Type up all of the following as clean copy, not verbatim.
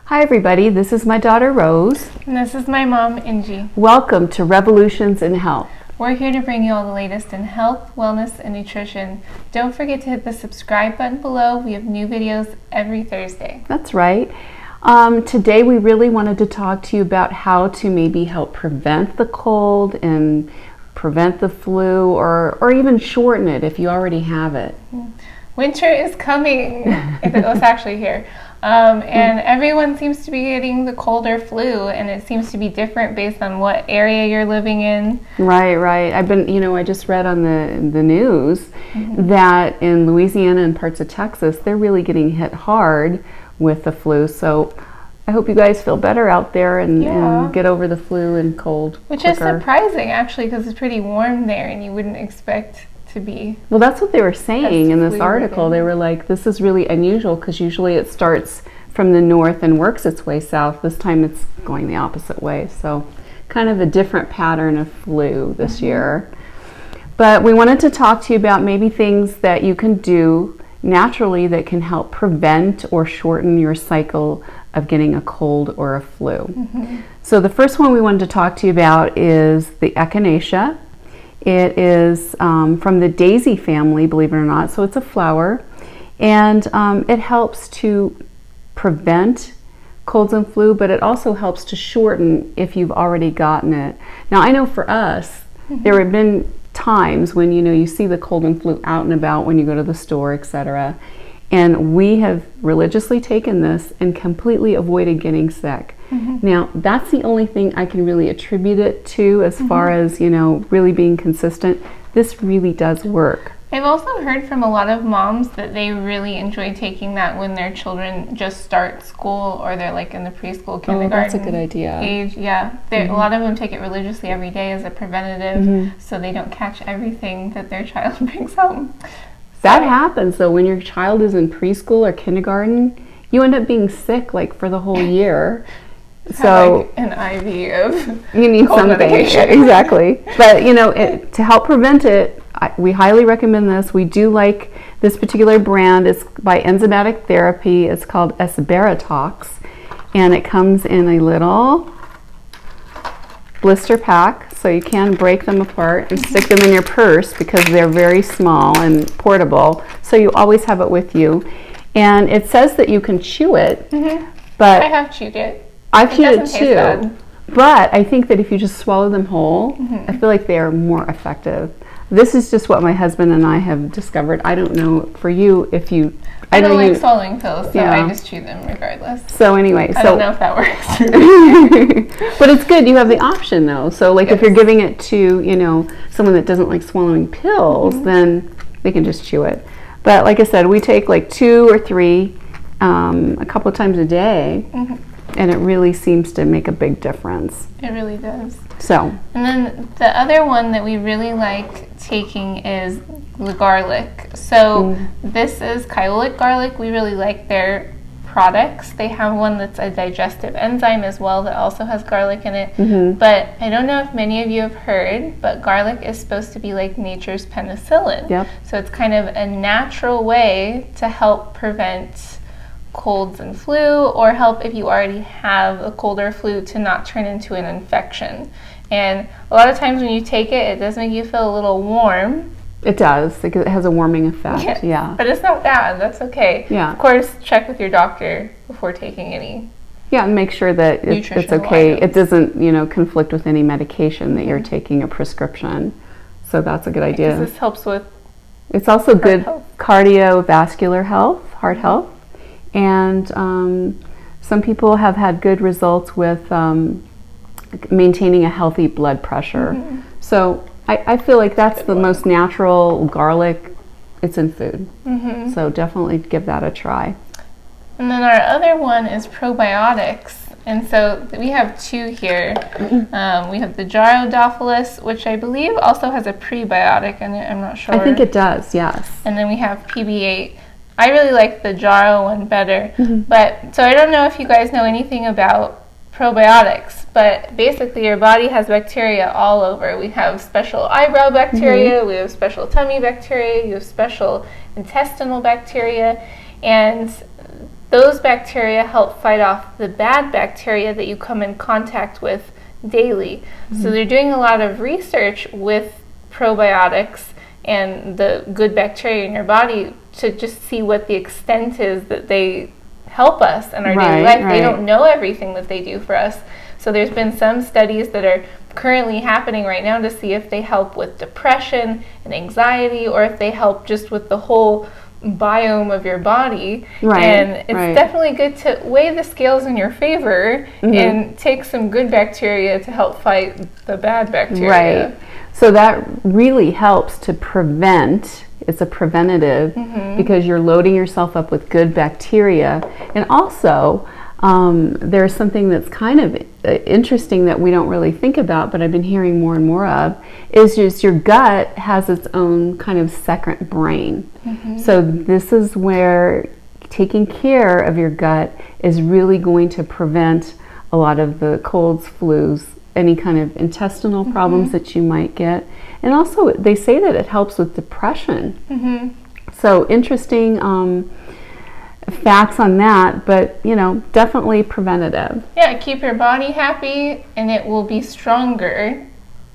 Hi everybody, this is my daughter Rose. And this is my mom, Angie. Welcome to Revolutions in Health. We're here to bring you all the latest in health, wellness, and nutrition. Don't forget to hit the subscribe button below. We have new videos every Thursday. That's right. Today we really wanted to talk to you about how to maybe help prevent the cold and prevent the flu or even shorten it if you already have it. Winter is coming. It's actually here. And everyone seems to be getting the cold or flu, and it seems to be different based on what area you're living in. Right. I just read on the news that in Louisiana and parts of Texas, they're really getting hit hard with the flu. So I hope you guys feel better out there and get over the flu and cold Which quicker. is surprising, actually, because it's pretty warm there, and you wouldn't expect to be. Well, that's what they were saying in this article. ridden. They were like, this is really unusual because usually it starts from the north and works its way south. This time it's going the opposite way. So kind of a different pattern of flu this year. But we wanted to talk to you about maybe things that you can do naturally that can help prevent or shorten your cycle of getting a cold or a flu. So the first one we wanted to talk to you about is the Echinacea. It is from the daisy family, believe it or not. So it's a flower, and it helps to prevent colds and flu, but it also helps to shorten if you've already gotten it. Now, I know for us, there have been times when you see the cold and flu out and about when you go to the store, etc. And we have religiously taken this and completely avoided getting sick. Now, that's the only thing I can really attribute it to as far as, really being consistent. This really does work. I've also heard from a lot of moms that they really enjoy taking that when their children just start school or they're like in the preschool, kindergarten that's a good idea. age. Yeah, a lot of them take it religiously every day as a preventative so they don't catch everything that their child brings home. That happens though. When your child is in preschool or kindergarten, you end up being sick like for the whole year. So like an IV of you need cold something. medication. Exactly. But to help prevent it, we highly recommend this. We do like this particular brand. It's by Enzymatic Therapy. It's called Esberitox, and it comes in a little blister pack, so you can break them apart and stick them in your purse because they're very small and portable. So you always have it with you. And it says that you can chew it, but I have chewed it. I've chewed it doesn't taste too. bad. But I think that if you just swallow them whole, I feel like they are more effective. This is just what my husband and I have discovered. I don't know for you if you. I don't like swallowing pills, so I just chew them regardless. So anyway, I don't know if that works. But it's good. You have the option though. So like if you're giving it to someone that doesn't like swallowing pills, then they can just chew it. But like I said, we take like 2 or 3 a couple of times a day. And it really seems to make a big difference. It really does. So. And then the other one that we really like taking is the garlic. So this is Kyolic garlic. We really like their products. They have one that's a digestive enzyme as well that also has garlic in it. But I don't know if many of you have heard, but garlic is supposed to be like nature's penicillin. Yep. So it's kind of a natural way to help prevent colds and flu, or help if you already have a cold or flu to not turn into an infection. And a lot of times when you take it, it does make you feel a little warm. It does. It has a warming effect. Yeah. But it's not bad. That's okay. Yeah. Of course, check with your doctor before taking any. Yeah, and make sure that it's okay. It doesn't, conflict with any medication that you're taking a prescription. So that's a good idea. Because this helps with. It's also good cardiovascular health, heart health. And some people have had good results with maintaining a healthy blood pressure. So I feel like that's the most natural garlic. It's in food. So definitely give that a try. And then our other one is probiotics. And so we have 2 here. We have the Gyrodophilis, which I believe also has a prebiotic in it. I'm not sure. I think it does, yes. And then we have PB8. I really like the Gyro one better. But so I don't know if you guys know anything about probiotics, but basically your body has bacteria all over. We have special eyebrow bacteria, we have special tummy bacteria, you have special intestinal bacteria, and those bacteria help fight off the bad bacteria that you come in contact with daily. So they're doing a lot of research with probiotics and the good bacteria in your body to just see what the extent is that they help us in our daily life. They don't know everything that they do for us. So there's been some studies that are currently happening right now to see if they help with depression and anxiety, or if they help just with the whole biome of your body. And it's definitely good to weigh the scales in your favor and take some good bacteria to help fight the bad bacteria. So that really helps to prevent. It's a preventative because you're loading yourself up with good bacteria. And also there's something that's kind of interesting that we don't really think about, but I've been hearing more and more of, is just your gut has its own kind of second brain. So this is where taking care of your gut is really going to prevent a lot of the colds, flus, any kind of intestinal problems that you might get. And also they say that it helps with depression. So interesting facts on that, but you know, definitely preventative. Yeah, keep your body happy and it will be stronger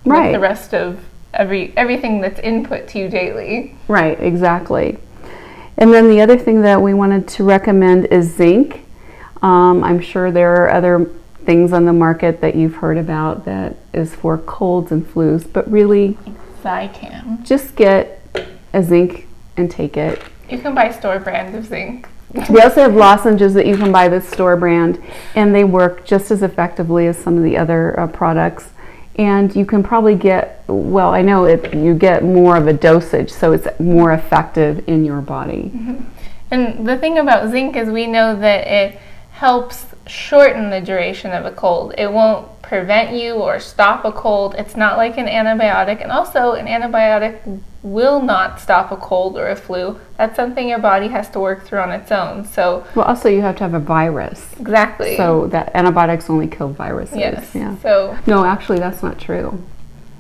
with the rest of everything that's input to you daily. Right, exactly. And then the other thing that we wanted to recommend is zinc. I'm sure there are other things on the market that you've heard about that is for colds and flus, but really Zicam. Just get a zinc and take it. You can buy store brand of zinc. We also have lozenges that you can buy that's store brand, and they work just as effectively as some of the other products. And you can probably get, well, I know you get more of a dosage, so it's more effective in your body. And the thing about zinc is we know that it helps shorten the duration of a cold. It won't prevent you or stop a cold. It's not like an antibiotic. And also, an antibiotic will not stop a cold or a flu. That's something your body has to work through on its own. So, well, also you have to have a virus. Exactly. So that antibiotics only kill viruses. Yes. Yeah. So no, actually, that's not true.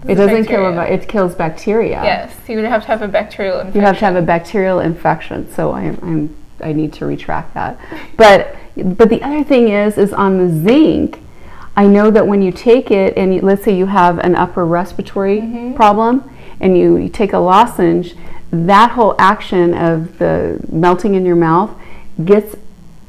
It doesn't kill it kills bacteria. Yes. You would have to have a bacterial infection. You have to have a bacterial infection. So I need to retract that. But the other thing is on the zinc, I know that when you take it and let's say you have an upper respiratory problem and you take a lozenge, that whole action of the melting in your mouth gets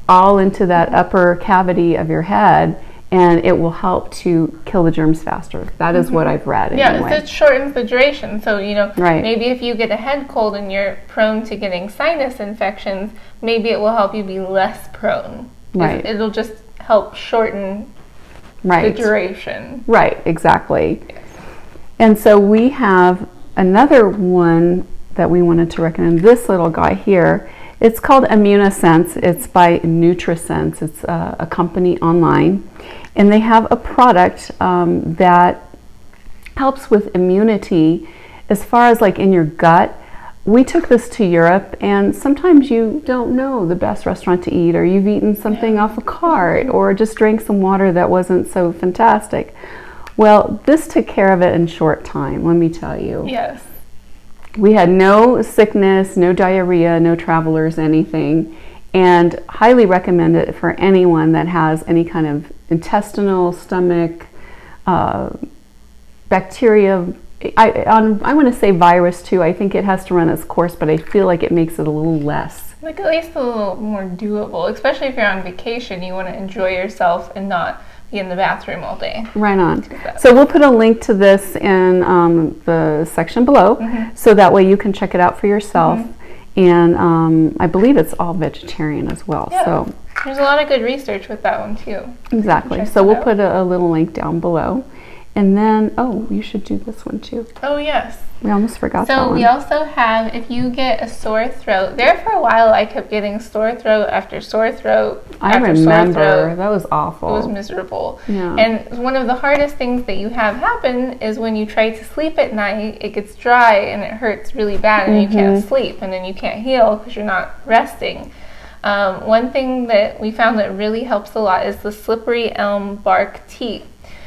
all into that upper cavity of your head, and it will help to kill the germs faster. That is what I've read anyway. Yeah, it shortens the duration. So, maybe if you get a head cold and you're prone to getting sinus infections, maybe it will help you be less prone. Right. It'll just help shorten the duration. Right, exactly. Yes. And so we have another one that we wanted to recommend, this little guy here. It's called Immunosense. It's by NutriSense. It's a company online. And they have a product that helps with immunity as far as like in your gut. We took this to Europe, and sometimes you don't know the best restaurant to eat, or you've eaten something off a cart, or just drank some water that wasn't so fantastic. Well, this took care of it in short time, let me tell you. Yes. We had no sickness, no diarrhea, no travelers, anything, and highly recommend it for anyone that has any kind of intestinal, stomach, bacteria. I want to say virus too. I think it has to run its course, but I feel like it makes it a little less. Like at least a little more doable, especially if you're on vacation. You want to enjoy yourself and not be in the bathroom all day. Right on. So we'll put a link to this in the section below, so that way you can check it out for yourself. And I believe it's all vegetarian as well. Yeah. So there's a lot of good research with that one too. Exactly. So we'll put a little link down below. And then, you should do this one too. Oh, yes. We almost forgot that one. So we also have, if you get a sore throat, there for a while I kept getting sore throat after sore throat after sore throat. That was awful. It was miserable. Yeah. And one of the hardest things that you have happen is when you try to sleep at night, it gets dry and it hurts really bad and you can't sleep, and then you can't heal because you're not resting. One thing that we found that really helps a lot is the slippery elm bark tea.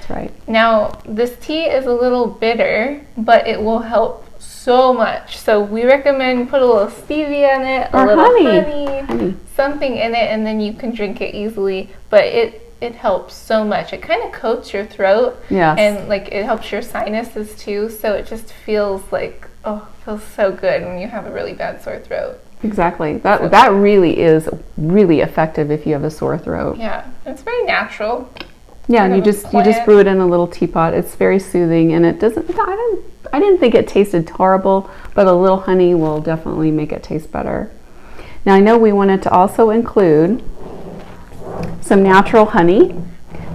Right. Now, this tea is a little bitter, but it will help so much. So we recommend you put a little stevia in it, a Or little honey. honey, something in it, and then you can drink it easily. But it helps so much. It kind of coats your throat, Yes. and like it helps your sinuses too. So it just feels like, oh, it feels so good when you have a really bad sore throat. Exactly. That really is really effective if you have a sore throat. Yeah, it's very natural. Yeah, and Kind you of a just plant. brew it in a little teapot. It's very soothing, and it doesn't. I didn't think it tasted horrible, but a little honey will definitely make it taste better. Now I know we wanted to also include some natural honey,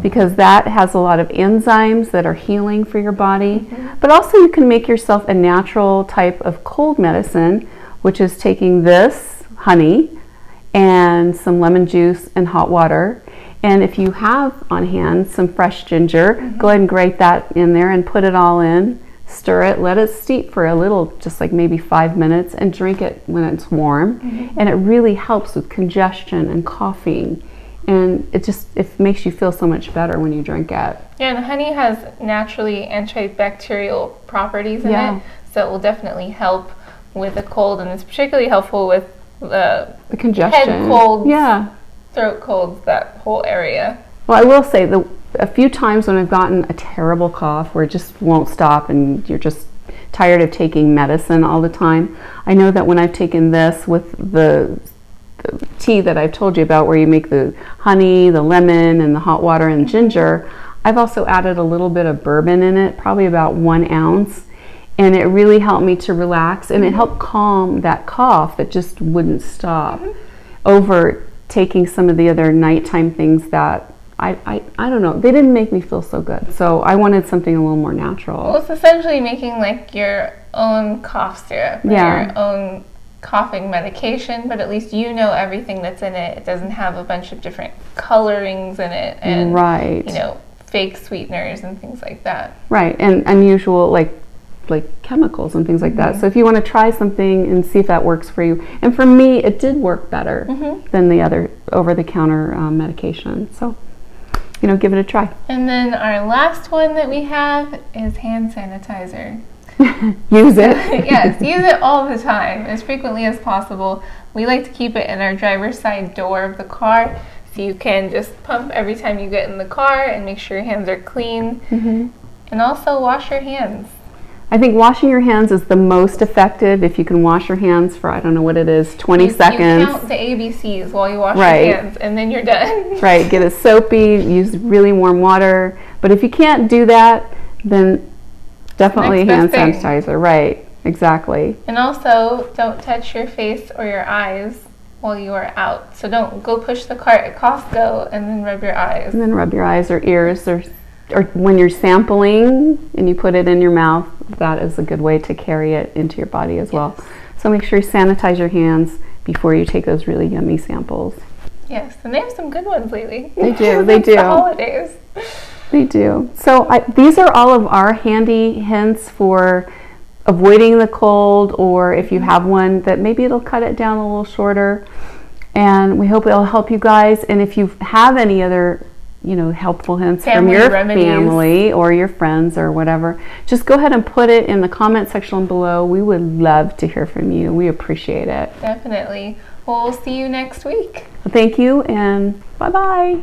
because that has a lot of enzymes that are healing for your body. But also you can make yourself a natural type of cold medicine, which is taking this honey and some lemon juice and hot water. And if you have on hand some fresh ginger, go ahead and grate that in there and put it all in. Stir it, let it steep for a little, just like maybe 5 minutes, and drink it when it's warm. And it really helps with congestion and coughing. And it makes you feel so much better when you drink it. Yeah, and honey has naturally antibacterial properties in Yeah. it, so it will definitely help with a cold, and it's particularly helpful with The congestion. head colds, Yeah. throat colds, that whole area. Well, I will say a few times when I've gotten a terrible cough where it just won't stop and you're just tired of taking medicine all the time, I know that when I've taken this with the tea that I've told you about, where you make the honey, the lemon, and the hot water and ginger, I've also added a little bit of bourbon in it, probably about 1 ounce, and it really helped me to relax, and it helped calm that cough that just wouldn't stop over taking some of the other nighttime things that I don't know, they didn't make me feel so good. So I wanted something a little more natural. Well, it's essentially making like your own cough syrup, or Yeah. your own coughing medication, but at least you know everything that's in it. It doesn't have a bunch of different colorings in it, and Right. fake sweeteners and things like that. Right, and unusual like chemicals and things like that. So if you want to try something and see if that works for you, and for me it did work better than the other over-the-counter medication. So give it a try. And then our last one that we have is hand sanitizer. Use it. Yes, use it all the time, as frequently as possible. We like to keep it in our driver's side door of the car, so you can just pump every time you get in the car and make sure your hands are clean. And also wash your hands. I think washing your hands is the most effective. If you can wash your hands for, I don't know what it is, 20 seconds. You count the ABCs while you wash Right. your hands, and then you're done. Right, get it soapy, use really warm water. But if you can't do that, then definitely hand Next best thing. sanitizer. Right, exactly. And also, don't touch your face or your eyes while you are out. So don't go push the cart at Costco and then rub your eyes. And then rub your eyes or ears, or when you're sampling and you put it in your mouth, that is a good way to carry it into your body as well. So make sure you sanitize your hands before you take those really yummy samples. Yes, and they have some good ones lately. They do, they It's do. the holidays. They do. So these are all of our handy hints for avoiding the cold, or if you have one, that maybe it'll cut it down a little shorter. And we hope it'll help you guys. And if you have any other helpful hints from Family your remedies. family or your friends or whatever, just go ahead and put it in the comment section below. We would love to hear from you. We appreciate it. Definitely. Well, we'll see you next week. Thank you, and bye-bye.